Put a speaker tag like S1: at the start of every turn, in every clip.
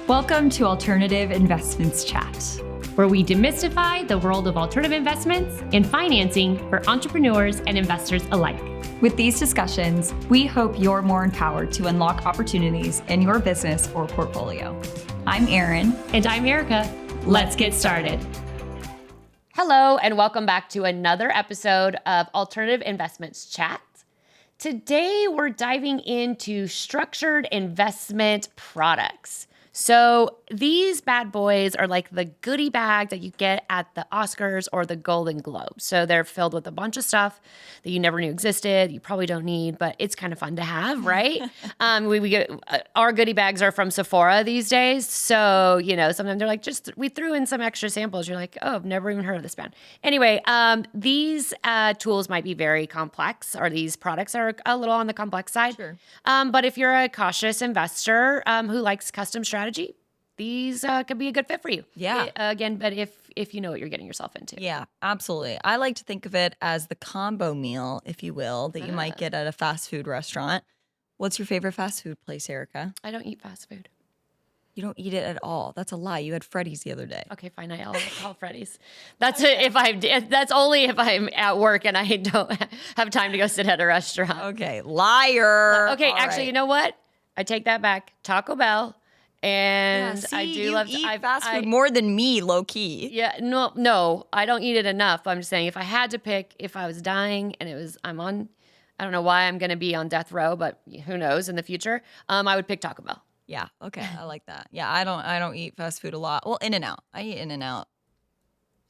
S1: Welcome to Alternative Investments Chat,
S2: where we demystify the world of alternative investments and financing for entrepreneurs and investors alike.
S1: With these discussions, we hope you're more empowered to unlock opportunities in your business or portfolio. I'm Erin.
S2: And I'm Erica. Let's get started. Hello, and welcome back to another episode of Alternative Investments Chat. Today, we're diving into structured investment products. So these bad boys are like the goodie bag that you get at the Oscars or the Golden Globes. So they're filled with a bunch of stuff that you never knew existed, you probably don't need, but it's kind of fun to have, right? We get our goodie bags are from Sephora these days. So, you know, sometimes they're like, we threw in some extra samples. You're like, oh, I've never even heard of this brand. Anyway, these tools might be very complex, or these products are a little on the complex side.
S1: Sure.
S2: But if you're a cautious investor who likes custom strategy, these could be a good fit for you.
S1: Yeah.
S2: Again, but if you know what you're getting yourself into.
S3: Yeah, absolutely. I like to think of it as the combo meal, if you will, that you might get at a fast food restaurant. What's your favorite fast food place, Erica?
S2: I don't eat fast food.
S3: You don't eat it at all. That's a lie. You had Freddy's the other day.
S2: Okay, fine. I'll call Freddy's. That's that's only if I'm at work and I don't have time to go sit at a restaurant.
S3: Okay, liar.
S2: Okay,
S3: All
S2: actually,
S3: right.
S2: You know what? I take that back. Taco Bell. And
S3: See,
S2: I do
S3: you
S2: love
S3: eat fast food more than me, low key.
S2: Yeah, no, I don't eat it enough. I'm just saying, if I had to pick, if I was dying and I don't know why I'm going to be on death row, but who knows in the future, I would pick Taco Bell.
S3: Yeah, okay, I like that. Yeah, I don't eat fast food a lot. Well, In-N-Out. I eat In-N-Out,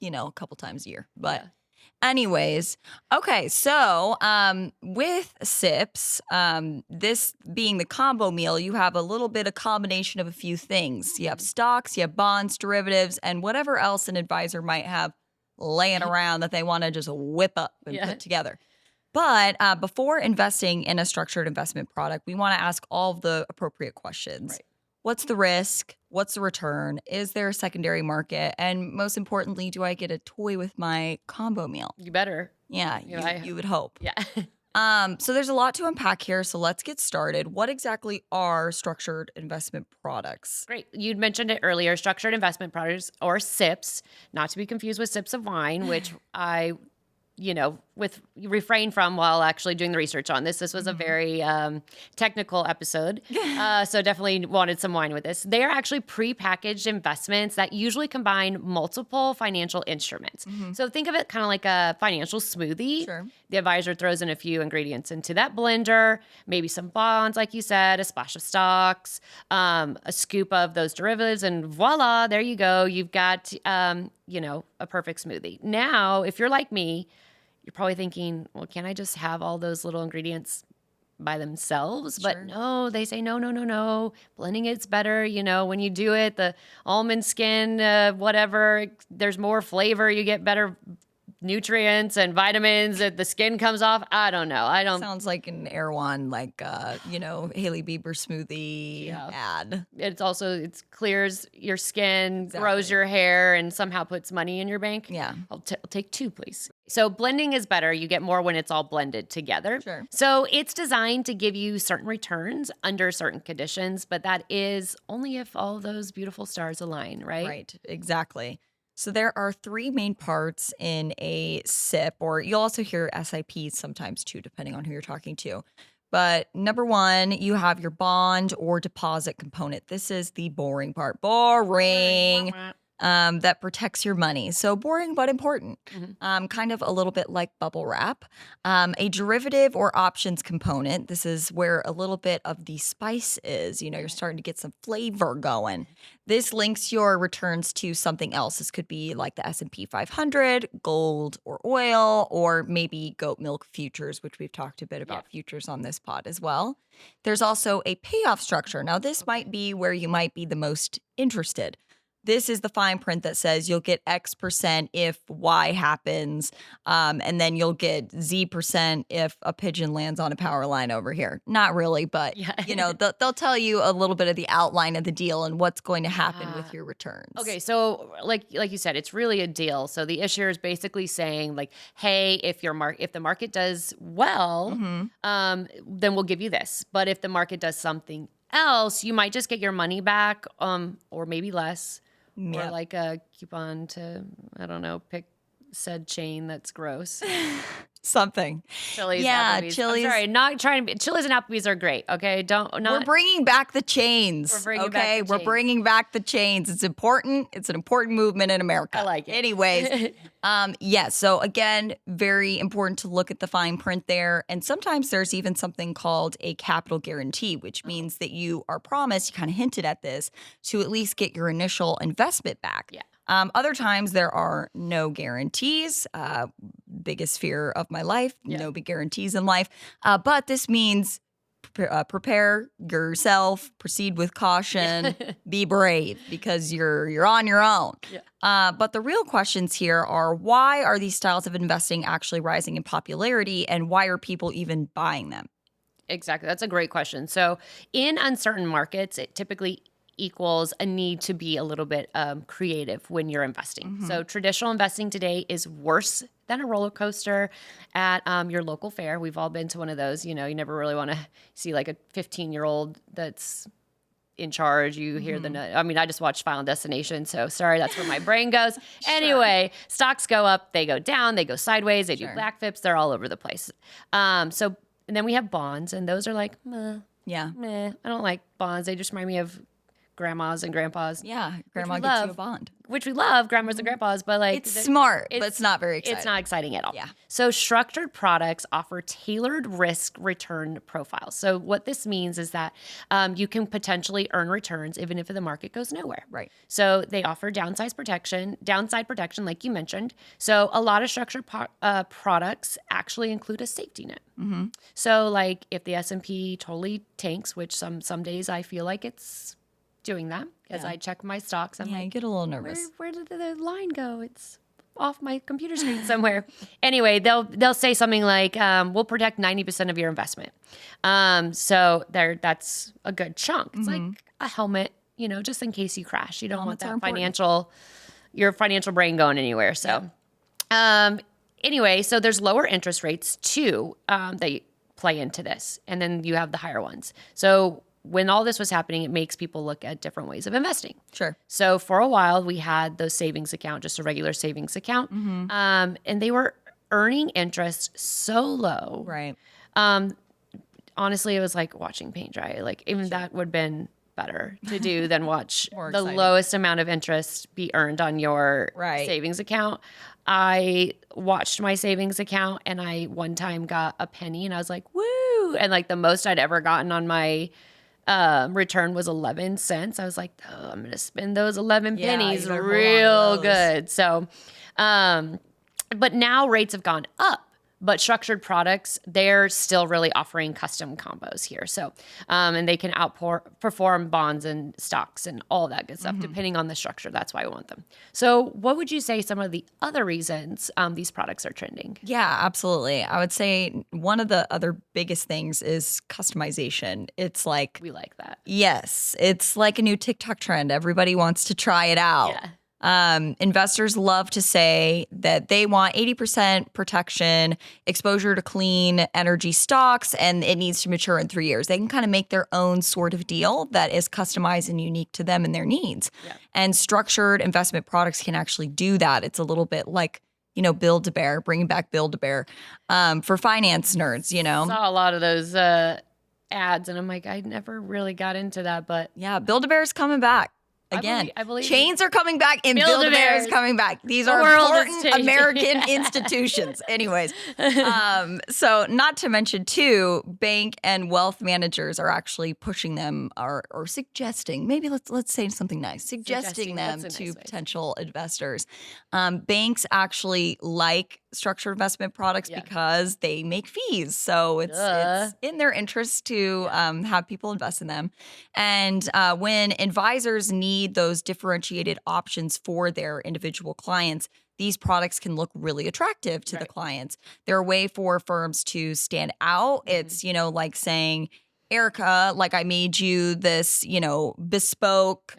S3: a couple times a year, but. Yeah. Anyways, okay, so with SIPs, this being the combo meal, you have a little bit of combination of a few things. You have stocks, you have bonds, derivatives, and whatever else an advisor might have laying around that they want to just whip up and put together. But before investing in a structured investment product, we want to ask all of the appropriate questions. Right. What's the risk? What's the return? Is there a secondary market? And most importantly, do I get a toy with my combo meal?
S2: You better.
S3: Yeah, you would hope.
S2: Yeah.
S3: So there's a lot to unpack here. So let's get started. What exactly are structured investment products?
S2: Great. You'd mentioned it earlier, structured investment products, or SIPs, not to be confused with sips of wine, which I refrain from while actually doing the research on this. This was a very technical episode, so definitely wanted some wine with this. They are actually prepackaged investments that usually combine multiple financial instruments. So think of it kind of like a financial smoothie.
S3: Sure.
S2: The advisor throws in a few ingredients into that blender, maybe some bonds, like you said, a splash of stocks, a scoop of those derivatives, and voila, there you go. You've got, a perfect smoothie. Now, if you're like me, you're probably thinking, well, can't I just have all those little ingredients by themselves?
S3: Sure.
S2: But no, they say, no. Blending it's better. When you do it, the almond skin, whatever, there's more flavor. You get better nutrients and vitamins. The skin comes off. I don't know.
S3: Sounds like an Erewhon, Hailey Bieber smoothie ad.
S2: It clears your skin, grows your hair, and somehow puts money in your bank.
S3: Yeah.
S2: I'll take 2, please. So blending is better. You get more when it's all blended together.
S3: Sure.
S2: So it's designed to give you certain returns under certain conditions, but that is only if all those beautiful stars align, right?
S3: Right, exactly. So there are 3 main parts in a SIP, or you'll also hear SIPs sometimes too, depending on who you're talking to. But number 1, you have your bond or deposit component. This is the boring part. Boring. That protects your money. So boring but important. Kind of a little bit like bubble wrap. A derivative or options component. This is where a little bit of the spice is. You're starting to get some flavor going. This links your returns to something else. This could be like the S&P 500, gold or oil, or maybe goat milk futures, which we've talked a bit about futures on this pod as well. There's also a payoff structure. Now, this might be where you might be the most interested. This is the fine print that says you'll get X% if Y happens, and then you'll get Z% if a pigeon lands on a power line over here. Not really, but they'll tell you a little bit of the outline of the deal and what's going to happen with your returns.
S2: Okay, so like you said, it's really a deal. So the issuer is basically saying like, hey, if the market does well, then we'll give you this. But if the market does something else, you might just get your money back, or maybe less, or
S3: Yep.
S2: like a coupon to, I don't know, pick said chain that's gross.
S3: Something.
S2: Chili's,
S3: Yeah,
S2: Applebee's.
S3: Chili's.
S2: I'm sorry, not trying to be. Chili's and Applebee's are great. Okay,
S3: We're bringing back the chains.
S2: We're bringing back
S3: okay,
S2: the
S3: we're
S2: chains.
S3: bringing back the chains. It's important. It's an important movement in America.
S2: I like it.
S3: Anyways, yes. So again, very important to look at the fine print there. And sometimes there's even something called a capital guarantee, which means that you are promised. You kind of hinted at this to at least get your initial investment back.
S2: Yeah.
S3: Other times there are no guarantees. Biggest fear of my life.
S2: Yeah.
S3: No big guarantees in life. But this means prepare yourself, proceed with caution, be brave because you're on your own.
S2: Yeah.
S3: But the real questions here are, why are these styles of investing actually rising in popularity, and why are people even buying them?
S2: Exactly. That's a great question. So in uncertain markets, it typically equals a need to be a little bit creative when you're investing. So traditional investing today is worse than a roller coaster at your local fair. We've all been to one of those. You know, you never really want to see like a 15-year-old that's in charge. You hear I mean, I just watched Final Destination, so sorry, that's where my brain goes. Anyway, stocks go up, they go down, they go sideways, they do black flips, they're all over the place. And then we have bonds, and those are like, meh, I don't like bonds. They just remind me of grandmas and grandpas.
S3: Yeah, grandma
S2: we
S3: gets you
S2: love.
S3: a bond.
S2: Which we love, grandmas and grandpas, but like
S3: It's smart, but it's not very exciting.
S2: It's not exciting at all.
S3: Yeah.
S2: So structured products offer tailored risk return profiles. So what this means is that you can potentially earn returns even if the market goes nowhere.
S3: Right.
S2: So they offer downside protection, like you mentioned. So a lot of structured products actually include a safety net. So like if the S&P totally tanks, which some days I feel like it's doing that because I check my stocks. I'm
S3: Yeah,
S2: like,
S3: you get a little nervous.
S2: where did the line go? It's off my computer screen somewhere. Anyway, they'll say something like, we'll protect 90% of your investment. So that's a good chunk. It's like a helmet, you know, just in case you crash. You don't want that your financial brain going anywhere. So, anyway, so there's lower interest rates too that play into this, and then you have the higher ones. So when all this was happening, it makes people look at different ways of investing.
S3: Sure.
S2: So for a while, we had those savings account, just a regular savings account, and they were earning interest so low.
S3: Right.
S2: Honestly, it was like watching paint dry. Like even that would have been better to do than watch
S3: More
S2: the
S3: exciting.
S2: lowest amount of interest be earned on your savings account. I watched my savings account, and I one time got a penny, and I was like, woo! And like the most I'd ever gotten on my return was 11 cents. I was like, oh, I'm going to spend those 11 pennies
S3: you better hold on
S2: real
S3: to those.
S2: good. So, but now rates have gone up, but structured products, they're still really offering custom combos here. So, and they can outperform bonds and stocks and all that good stuff, depending on the structure. That's why I want them. So what would you say some of the other reasons these products are trending?
S3: Yeah, absolutely. I would say one of the other biggest things is customization. It's like,
S2: We like that.
S3: yes, it's like a new TikTok trend. Everybody wants to try it out.
S2: Yeah.
S3: Investors love to say that they want 80% protection, exposure to clean energy stocks, and it needs to mature in 3 years. They can kind of make their own sort of deal that is customized and unique to them and their needs.
S2: Yeah.
S3: And structured investment products can actually do that. It's a little bit like, you know, Build-A-Bear, bringing back Build-A-Bear for finance nerds, you know?
S2: Saw a lot of those ads, and I'm like, I never really got into that, but
S3: Yeah, Build-A-Bear's coming back. Again,
S2: I believe
S3: chains are coming back and
S2: Build-A-Bears.
S3: Build-A-Bear is coming back. These
S2: The
S3: are
S2: world is
S3: important
S2: changing.
S3: American institutions. Anyways, so not to mention too, bank and wealth managers are actually pushing them or suggesting, maybe let's say something nice, suggesting them
S2: that's a
S3: to
S2: nice way.
S3: potential investors. Banks actually like structured investment products because they make fees. So it's in their interest to have people invest in them. And when advisors need those differentiated options for their individual clients, these products can look really attractive to the clients. They're a way for firms to stand out. It's, you know, like saying, Erica, like I made you this, bespoke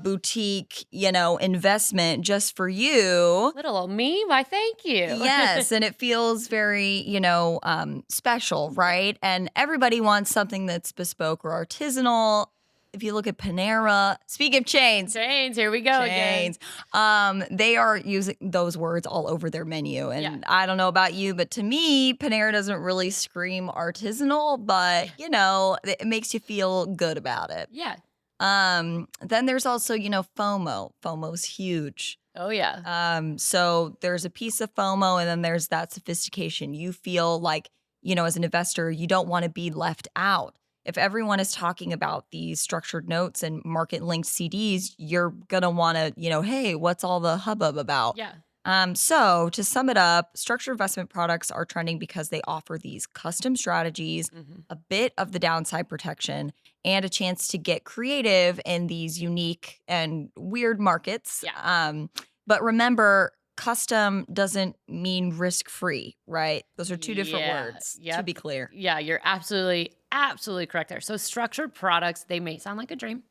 S3: boutique, investment just for you.
S2: Little old me, why thank you.
S3: Yes, and it feels very, special, right? And everybody wants something that's bespoke or artisanal. If you look at Panera, speaking of chains,
S2: Here we go again.
S3: They are using those words all over their menu. And I don't know about you, but to me, Panera doesn't really scream artisanal, but, it makes you feel good about it.
S2: Yeah.
S3: Then there's also, FOMO. FOMO's huge.
S2: Oh, yeah.
S3: So there's a piece of FOMO, and then there's that sophistication. You feel like, as an investor, you don't want to be left out. If everyone is talking about these structured notes and market-linked CDs, you're going to want to, hey, what's all the hubbub about?
S2: Yeah.
S3: So to sum it up, structured investment products are trending because they offer these custom strategies, a bit of the downside protection, and a chance to get creative in these unique and weird markets.
S2: Yeah.
S3: But remember, custom doesn't mean risk-free, right? Those are two different words, to be clear.
S2: Yeah, you're absolutely correct there. So structured products, they may sound like a dream.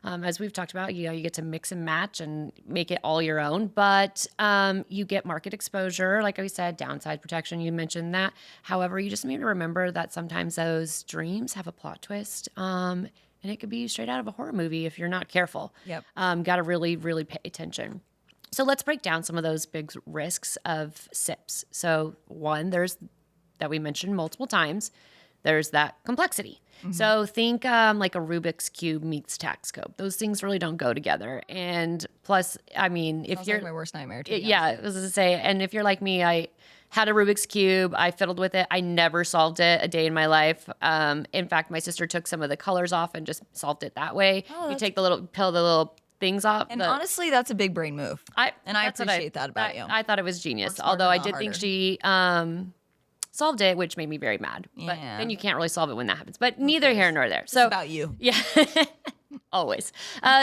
S2: As we've talked about, you get to mix and match and make it all your own, but you get market exposure, like I said, downside protection, you mentioned that. However, you just need to remember that sometimes those dreams have a plot twist, and it could be straight out of a horror movie if you're not careful.
S3: Yep.
S2: Got to really, really pay attention. So let's break down some of those big risks of SIPs. So one, there's that we mentioned multiple times. There's that complexity. So think like a Rubik's Cube meets tax code. Those things really don't go together. And plus, I mean, if you're
S3: like my worst nightmare.
S2: I was going to say, and if you're like me, I had a Rubik's Cube. I fiddled with it. I never solved it a day in my life. In fact, my sister took some of the colors off and just solved it that way. You take the little things off.
S3: And honestly, that's a big brain move. I appreciate that about you.
S2: I thought it was genius. Although I did think she solved it, which made me very mad. But then you can't really solve it when that happens. But neither here nor there. So
S3: it's about you.
S2: Yeah. Always.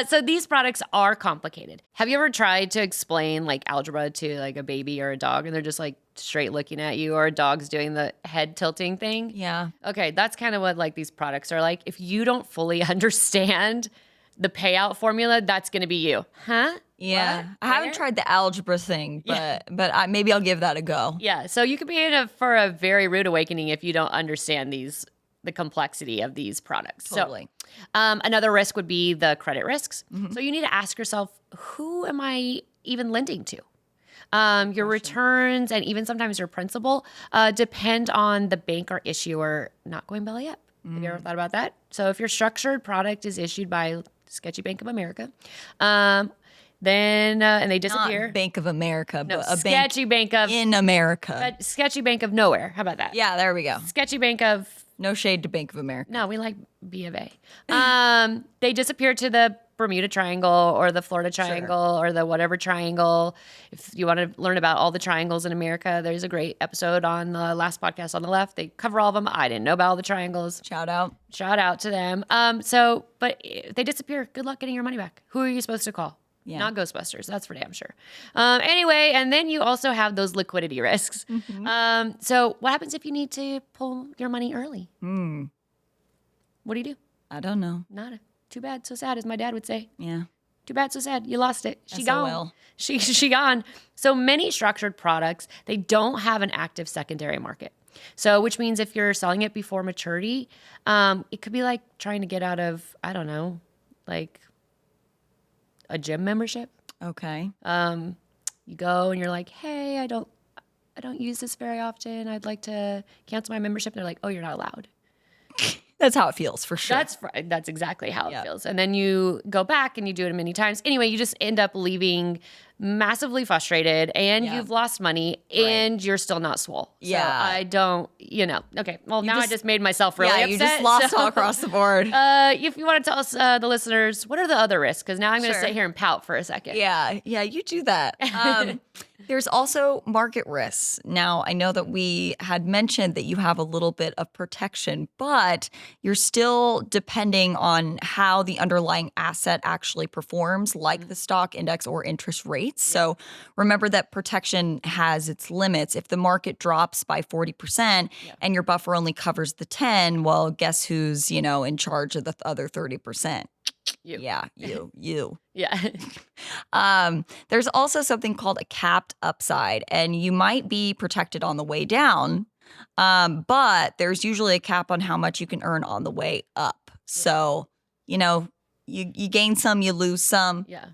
S2: So these products are complicated. Have you ever tried to explain like algebra to like a baby or a dog and they're just like straight looking at you, or a dog's doing the head tilting thing?
S3: Yeah.
S2: Okay, that's kind of what like these products are like. If you don't fully understand the payout formula, that's going to be you. Huh?
S3: Yeah.
S2: What?
S3: I haven't tried the algebra thing, but maybe I'll give that a go.
S2: Yeah. So you could be in for a very rude awakening if you don't understand the complexity of these products.
S3: Totally.
S2: So another risk would be the credit risks. So you need to ask yourself, who am I even lending to? Your returns and even sometimes your principal depend on the bank or issuer not going belly up. Have you ever thought about that? So if your structured product is issued by Sketchy Bank of America, then and they disappear.
S3: Not Bank of America,
S2: No,
S3: but a
S2: Sketchy Bank of
S3: in America.
S2: Sketchy Bank of nowhere. How about that?
S3: Yeah, there we go.
S2: Sketchy Bank of
S3: No shade to Bank of America.
S2: No, we like B of A. They disappear to the Bermuda Triangle or the Florida Triangle or the whatever triangle. If you want to learn about all the triangles in America, there's a great episode on the last podcast on the left. They cover all of them. I didn't know about all the triangles.
S3: Shout out
S2: to them. But if they disappear, good luck getting your money back. Who are you supposed to call? Yeah. Not Ghostbusters. That's for damn sure. Anyway, and then you also have those liquidity risks. So what happens if you need to pull your money early? What do you do?
S3: I don't know.
S2: Nada. Too bad, so sad, as my dad would say.
S3: Yeah.
S2: Too bad, so sad. You lost it. She
S3: SOL.
S2: gone. She gone. So many structured products, they don't have an active secondary market. So which means if you're selling it before maturity, it could be like trying to get out of, I don't know, like a gym membership.
S3: Okay.
S2: You go and you're like, hey, I don't use this very often. I'd like to cancel my membership. And they're like, oh, you're not allowed.
S3: That's how it feels, for sure.
S2: That's exactly how it feels. And then you go back and you do it many times. Anyway, you just end up leaving massively frustrated and you've lost money and you're still not swole.
S3: Yeah.
S2: So I don't, okay. Well, I just made myself really upset.
S3: You just lost all across the board.
S2: If you want to tell us, the listeners, what are the other risks? Because now I'm going to sit here and pout for a second.
S3: Yeah, you do that. There's also market risks. Now, I know that we had mentioned that you have a little bit of protection, but you're still depending on how the underlying asset actually performs, like the stock index or interest rate. rates. So remember that protection has its limits. If the market drops by 40% and your buffer only covers the 10, well, guess who's, in charge of the other 30%?
S2: You.
S3: Yeah, you.
S2: Yeah.
S3: There's also something called a capped upside, and you might be protected on the way down, but there's usually a cap on how much you can earn on the way up. So, you gain some, you lose some.
S2: Yeah.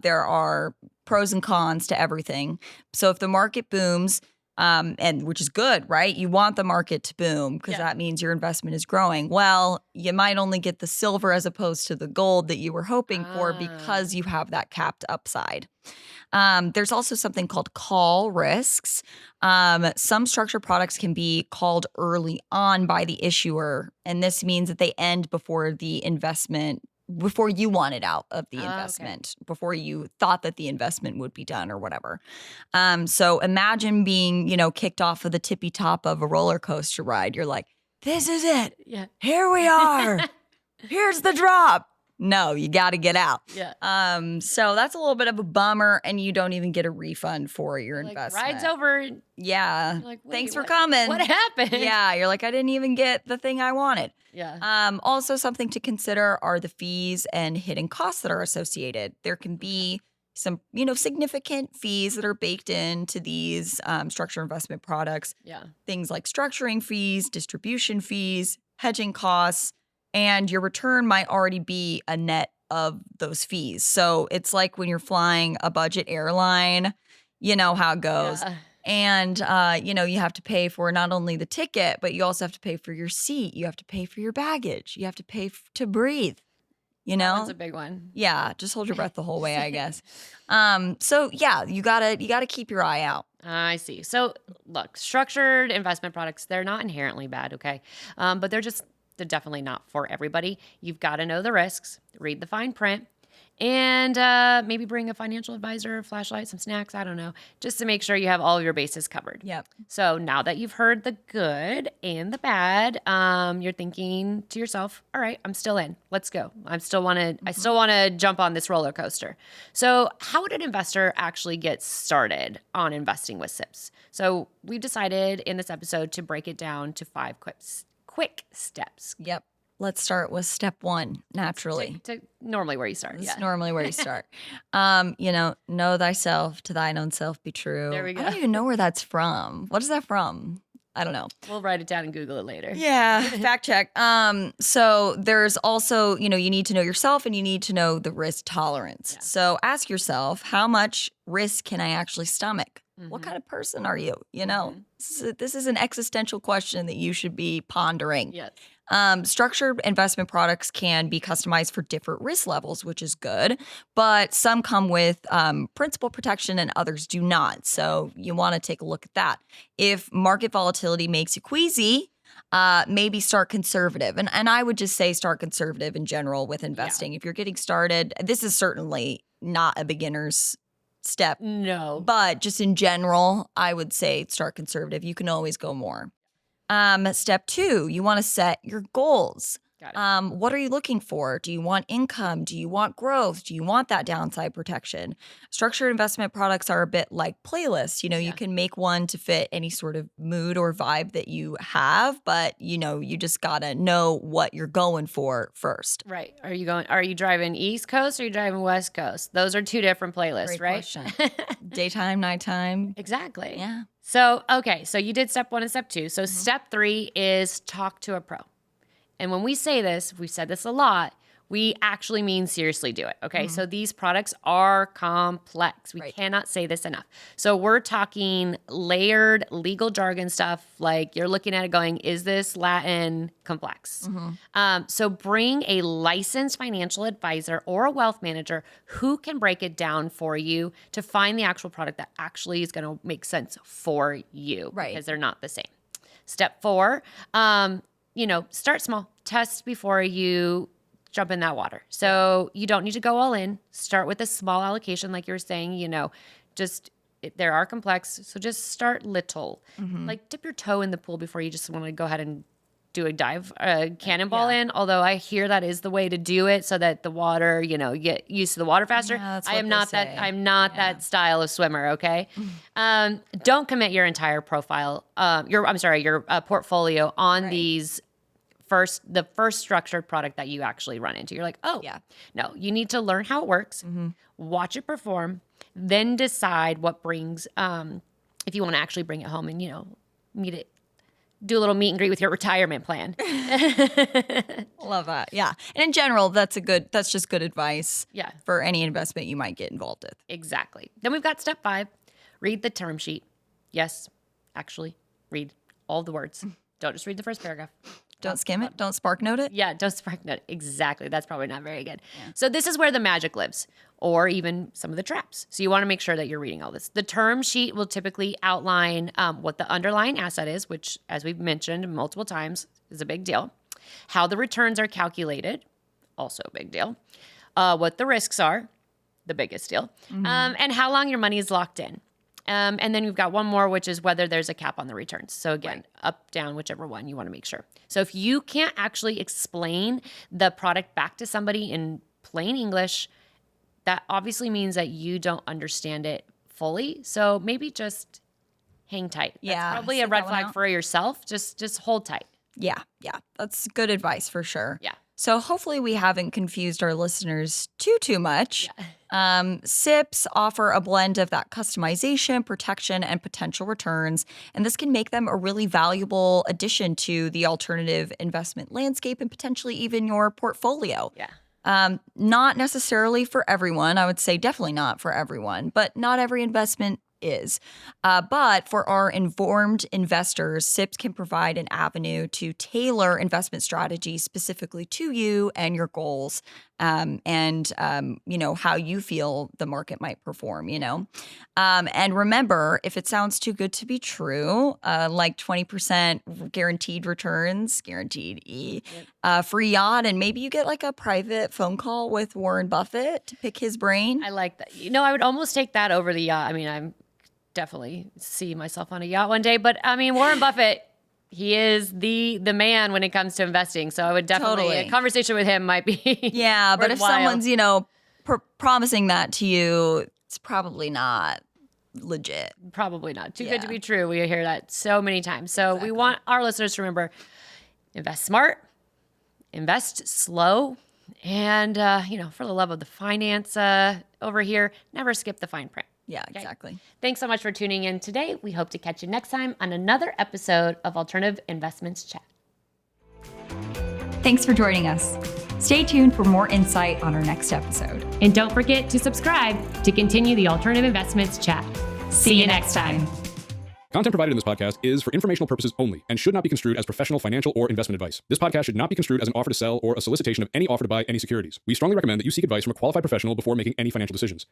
S3: There are pros and cons to everything. So if the market booms, and which is good, right? You want the market to boom because that means your investment is growing. Well, you might only get the silver as opposed to the gold that you were hoping for because you have that capped upside. There's also something called call risks. Some structured products can be called early on by the issuer, and this means that they end before you wanted out of the investment, before you thought that the investment would be done or whatever. So imagine being, kicked off of the tippy top of a roller coaster ride. You're like, this is it.
S2: Yeah.
S3: Here we are. Here's the drop. No, you got to get out.
S2: Yeah.
S3: So that's a little bit of a bummer, and you don't even get a refund for your investment.
S2: Ride's over.
S3: Yeah.
S2: Like,
S3: thanks for coming.
S2: What happened?
S3: Yeah. You're like, I didn't even get the thing I wanted.
S2: Yeah.
S3: Also, something to consider are the fees and hidden costs that are associated. There can be some, significant fees that are baked into these structured investment products.
S2: Yeah.
S3: Things like structuring fees, distribution fees, hedging costs, and your return might already be a net of those fees. So it's like when you're flying a budget airline, you know how it goes.
S2: Yeah.
S3: And, you have to pay for not only the ticket, but you also have to pay for your seat. You have to pay for your baggage. You have to pay to breathe,
S2: That one's a big one.
S3: Yeah, just hold your breath the whole way, I guess. So yeah, you gotta keep your eye out.
S2: I see. So look, structured investment products, they're not inherently bad, okay? But they're definitely not for everybody. You've got to know the risks, read the fine print, and maybe bring a financial advisor, a flashlight, some snacks, I don't know, just to make sure you have all of your bases covered.
S3: Yep.
S2: So now that you've heard the good and the bad, you're thinking to yourself, all right, I'm still in. Let's go. I still want to jump on this roller coaster. So how would an investor actually get started on investing with SIPs? So we've decided in this episode to break it down to 5 quick steps.
S3: Yep. Let's start with step 1, naturally.
S2: To normally where you start.
S3: It's normally where you start. Know thyself, to thine own self be true.
S2: There we go.
S3: I don't even know where that's from. What is that from? I don't know.
S2: We'll write it down and Google it later.
S3: Yeah, fact check. So there's also, you need to know yourself and you need to know the risk tolerance.
S2: Yeah.
S3: So ask yourself, how much risk can I actually stomach?
S2: Mm-hmm.
S3: What kind of person are you? This is an existential question that you should be pondering.
S2: Yes.
S3: Structured investment products can be customized for different risk levels, which is good, but some come with principal protection and others do not. So you want to take a look at that. If market volatility makes you queasy, maybe start conservative. And I would just say start conservative in general with investing. If you're getting started, this is certainly not a beginner's step.
S2: No.
S3: But just in general, I would say start conservative. You can always go more. Step 2, you want to set your goals.
S2: Got it.
S3: What are you looking for? Do you want income? Do you want growth? Do you want that downside protection? Structured investment products are a bit like playlists. You can make one to fit any sort of mood or vibe that you have, but you just gotta know what you're going for first.
S2: Right. Are you driving East Coast or are you driving West Coast? Those are 2 different playlists,
S3: Great
S2: right?
S3: question. Daytime, nighttime.
S2: Exactly.
S3: Yeah.
S2: So, okay. So you did step 1 and step 2. So step 3 is talk to a pro. And when we say this, we've said this a lot, we actually mean seriously do it. Okay. So these products are complex. We cannot say this enough. So we're talking layered legal jargon stuff. Like you're looking at it going, is this Latin complex? So bring a licensed financial advisor or a wealth manager who can break it down for you to find the actual product that actually is going to make sense for you.
S3: Right.
S2: Because they're not the same. Step 4, start small. Test before you jump in that water. So you don't need to go all in. Start with a small allocation, like you were saying, there are complex. So just start little. Like dip your toe in the pool before you just want to go ahead and do a dive, cannonball in. Although I hear that is the way to do it so that the water, you get used to the water faster.
S3: Yeah, that's
S2: I
S3: what
S2: am
S3: they
S2: not
S3: say.
S2: that. I'm not that style of swimmer. Okay. Don't commit your entire profile, your portfolio on these the first structured product that you actually run into. You're like, oh, no, you need to learn how it works, watch it perform, then decide what brings, if you want to actually bring it home and, meet it, do a little meet and greet with your retirement plan.
S3: Love that. Yeah. And in general, that's just good advice for any investment you might get involved with.
S2: Exactly. Then we've got step 5, read the term sheet. Yes, actually read all the words. Don't just read the first paragraph.
S3: Don't skim it. Don't spark note it.
S2: Yeah, don't spark note. Exactly. That's probably not very good. Yeah. So this is where the magic lives, or even some of the traps. So you want to make sure that you're reading all this. The term sheet will typically outline what the underlying asset is, which, as we've mentioned multiple times, is a big deal. How the returns are calculated, also a big deal. What the risks are, the biggest deal. And how long your money is locked in. And then we've got one more, which is whether there's a cap on the returns. So again, up, down, whichever one you want to make sure. So if you can't actually explain the product back to somebody in plain English, that obviously means that you don't understand it fully. So maybe just hang tight. That's probably a red flag for yourself. Just hold tight.
S3: Yeah. That's good advice for sure.
S2: Yeah.
S3: So hopefully we haven't confused our listeners too much. SIPs offer a blend of that customization, protection, and potential returns, and this can make them a really valuable addition to the alternative investment landscape and potentially even your portfolio. Not necessarily for everyone. I would say definitely not for everyone, but not every investment is. But for our informed investors, SIPs can provide an avenue to tailor investment strategies specifically to you and your goals, and how you feel the market might perform, And remember, if it sounds too good to be true, like 20% guaranteed returns, free yacht, and maybe you get like a private phone call with Warren Buffett to pick his brain.
S2: I like that. I would almost take that over the yacht. I mean, I'm definitely see myself on a yacht one day, but I mean, Warren Buffett, he is the man when it comes to investing. So I would definitely, a conversation with him might be
S3: but if someone's, promising that to you, it's probably not legit.
S2: Probably not. Too good to be true. We hear that so many times. So we want our listeners to remember, invest smart, invest slow, and, for the love of the finance over here, never skip the fine print.
S3: Yeah, exactly.
S2: Thanks so much for tuning in today. We hope to catch you next time on another episode of Alternative Investments Chat.
S1: Thanks for joining us. Stay tuned for more insight on our next episode.
S2: And don't forget to subscribe to continue the Alternative Investments Chat. See you next time.
S4: Content provided in this podcast is for informational purposes only and should not be construed as professional, financial, or investment advice. This podcast should not be construed as an offer to sell or a solicitation of any offer to buy any securities. We strongly recommend that you seek advice from a qualified professional before making any financial decisions.